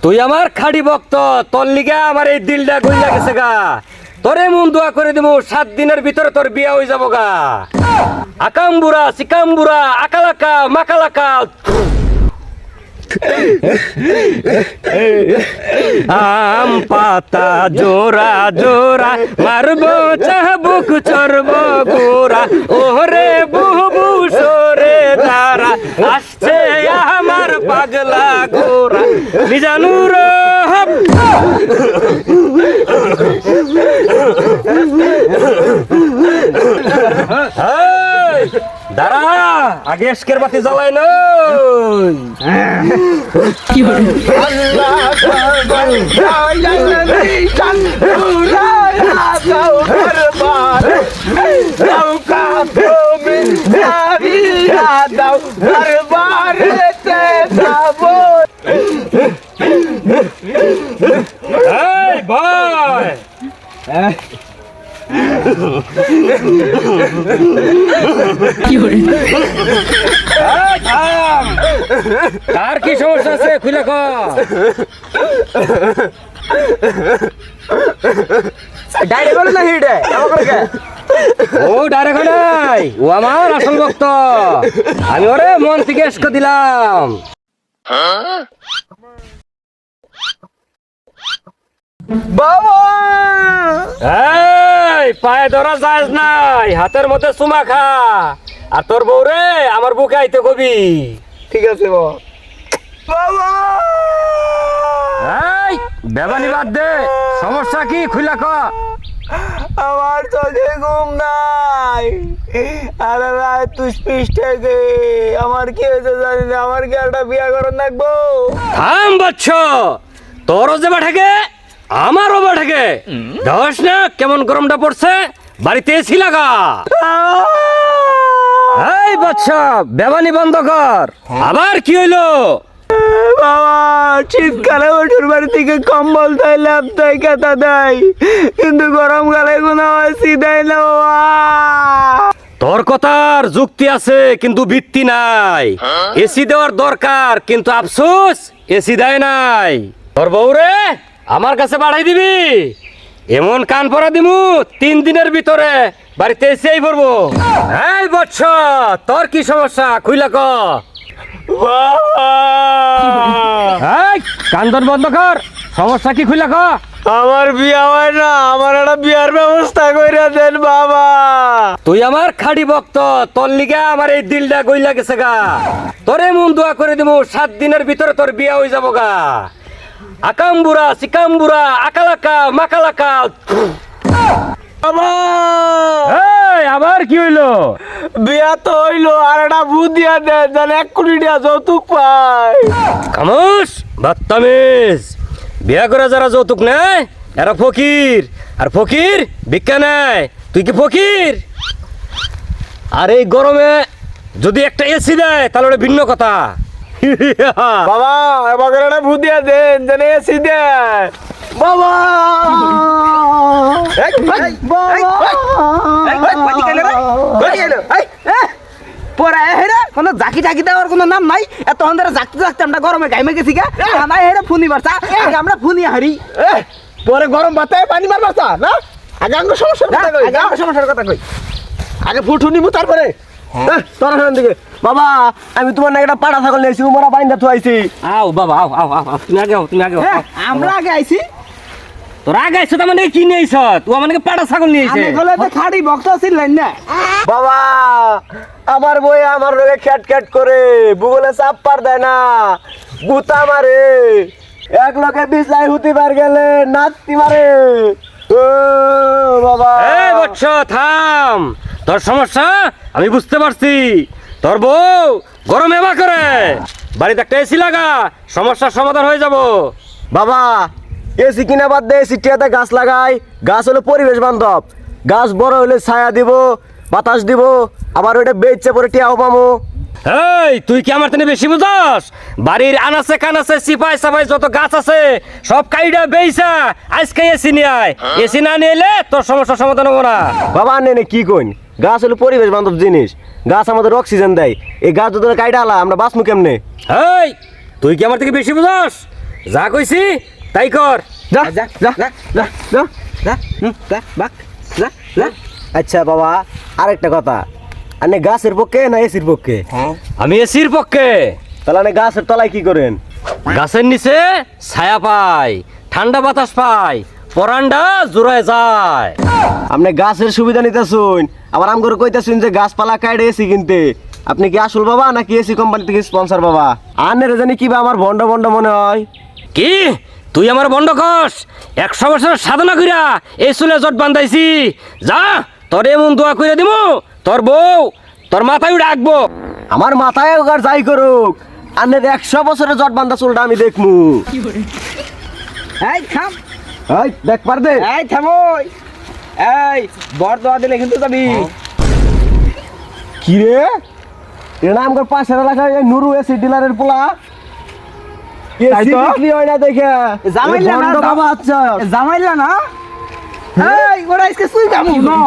তুই আমার খাড়ি ভক্ত, তোর লিগা আমার এই দিলটা গইলা গেছে গা। তোরে মন দোয়া করে দেবো, 7 দিনের ভিতরে তোর বিয়া হয়ে যাবো গা। আকাম্বুরা সিকাম্বুরা আকালাকা মাকালাকা। আম পাতা জোড়া জোড়া মারবো চাবুক চরবো গোরা। ওরে বুবু সরে তারা আসছে আমার পাগলা গোরা। নিজানুর দাঁড়া, আগে এসকের বাতি জ্বালাই না। তার কি সমস্যা আছে খুলে ক। ডাইরেক্ট না হিডে ও ডাইরেক্ট নাই, ও আমার আসল ভক্ত। আমি ওরে মন থেকে এসকে দিলাম। বাবা এই পায়ে ধরা যায় নাই, হাতের মধ্যে চুমা খা। আর তোর বউ রে আমার বুকে আইতে কবি। ঠিক আছে বাবা। এই বেবানি বাদ দে, সমস্যা কি খুইলা ক। আমার চোখে ঘুম নাই, আরে রাত তুই পৃষ্ঠে আমার কি হয়েছে জানি না। আমার কি একটা বিয়া করার লাগবো? থাম বাচ্চ, তোরও যে বাঠাকে আমারও বাঠাকে। দশ না কেমন গরমটা পড়ছে, বাড়িতে এসি লাগা। এই বাচ্চা বেবানি বন্ধ কর। আবার কি হইলো? বাবা শীতকালে ওঠুর বাড়ি থেকে কম্বল দেয়, ল্যাপ দেয়, কেতা দেয়, কিন্তু গরমকালে কোনো এসি দেয় না বাবা। তোর কথার যুক্তি আছে কিন্তু ভিত্তি নাই। এসি দেওয়ার দরকার কিন্তু আফসোস এসি দেয় নাই। তোর বউ রে আমার কাছে বাড়াই দিবি, এমন কান পরা দিমু 3 দিনের ভিতরে বাড়িতে এসেই পড়বো। এই বৎস, তোর কি সমস্যা খুইলা ক। এই কান্দন বন্ধ কর, সমস্যা কি খুইলা ক। আমার বিয়া হয় না, আমার একটা বিয়ার ব্যবস্থা করে দেন বাবা। তুই আমার খাড়ি ভক্ত, তোর লিগা আমার এই দিলটা গইলা গেছে গা। তোরে মন দোয়া করে দেবো, 7 দিনের ভিতরে তোর বিয়া হয়ে যাবো গা। আকাম্বুরা সিকাম্বুরা আকালাকা মাকালাকা। বাবা এই আবার কি হইলো? বিয়া তো হইলো, আর একটা ভূত দিয়া দেন যেন 1 কোটি টাকা যৌতুক পায়। খামোশ বাত্তামিজ। বিয়া করে যারা যৌতুক নেয় এরা ফকির, আর ফকির ভিক্ষা নেয়। তুই কি ফকির? আর এই গরমে যদি একটা এসি দেয় তাহলে ওটা ভিন্ন কথা। বাবা এবার একটা ভূত দিয়া দেন যেন এসি দেয় বাবা। কোনো জাকি টাকি দেওয়ার কোনো নাম নাই। এত ধরে জাকতে জাকতে আমরা গরমে গাইমে গেছি গা। আমরা হেরে ফুনি মারছা, আমরা ফুনি হারি। পরে গরম ভাতায় পানি মারবা না? আগে আঙ্গ সমস্যার কথা কই, সমস্যার কথা কই। আগে ফুটু নিমু তারপরে তোরা সেখান থেকে। বাবা আমি তোমার নাকি একটা পাড়া ছাগল নিয়েছি, উমরা বাইন্দা থুয়াইছি। আও বাবা আও আও আও, তুমি আগে আও, তুমি আগে আও। আমরা আগে আইছি, তোর আগে আইছ তার মানে কি নিয়েছ? তুই আমাকে পাড়া ছাগল নিয়েছে। আমি গলে তো খাড়ি ভক্ত ছিলেন না। বাবা আমার বই আমার রোগে খ্যাট খ্যাট করে, ভূগোলে চাপ পার দেয় না, গুতা মারে, এক লোকে বিছলাই হুতি পার গেলে নাচতি মারে। ও বাবা এই বৎস থাম, তোর সমস্যা আমি বুঝতে পারছি। তোর বউ গরমে বা করে, বাড়িতে একটা এসি লাগা, সমস্যার সমাধান হয়ে যাব। বাবা এসি কিনা বাদ দে, এসি টিয়াতে গাছ লাগাই। গাছ হলো পরিবেশ বান্ধব, গাছ বড় হলে ছায়া দিব, বাতাস দিব, আবার ওইটা বেচছে পরে টিয়াও পামো। এই তুই কি আমার থেকে বেশি বুঝাস? বাড়ির আনাচে কানাচে সিপাই সাপাই যত গাছ আছে সব কাইডা বেইছা আজকে এসি নিয়ে আয়। এসি না নিয়ে এলে তোর সমস্যার সমাধান হবো না। বাবা নে কি কইন, গাছ হলো পরিবেশ বান্ধব জিনিস, গাছ আমাদের অক্সিজেন দেয়। এই গাছ যদি কাইডা আলা আমরা বাঁচমু কেমনে? এই তুই কি আমার থেকে বেশি বুঝাস? যা কইছি তাই কর। যা যা যা যা যা যা যা যা বাক যা যা। আচ্ছা বাবা, আরেকটা কথা, আপনি গাছের পক্ষে না এসির পক্ষে? আমি এসির পক্ষে। তাহলে আপনি গাছের তলায় কি করেন? গাছের নিচে ছায়া পাই, ঠান্ডা বাতাস পাই, পরান্ডা জোড়ায় যায়। আপনি গাছের সুবিধা নিতেছুন, আবার আম করে কইতেছুন যে গাছপালা কাটে এসি কিনতে। আপনি কি আসল বাবা নাকি এসি কোম্পানি থেকে স্পন্সর বাবা? আনের জানি কি বা আমার ভন্ড ভন্ড মনে হয়। কি তুই আমার বন্ধ কস? 100 বছর সাধনা কইরা এই চুলে জট বান্ধাইছি। যা তোর এমন দোয়া কইরা দিমু, তোর বউ তোর মাথায় রাখবো। আমার মাথায় হোক আর যাই করুক, আনের 100 বছরের জট বান্ধা চুলটা আমি দেখমু। এই থাম, এই দেখ পারবে? এই থামো, এই বর দোয়া দিলে কিন্তু যাবি। কি রে, এটা আমার পাশের এলাকায় এই নুরু এসি ডিলারের পোলা। তাই এসি তো? বিক্রি হয় না দেখে জামাইলা না, ভন্ড বাবা। আচ্ছা জামাইলা না, এই ওরা আজকে সুই যাবো না।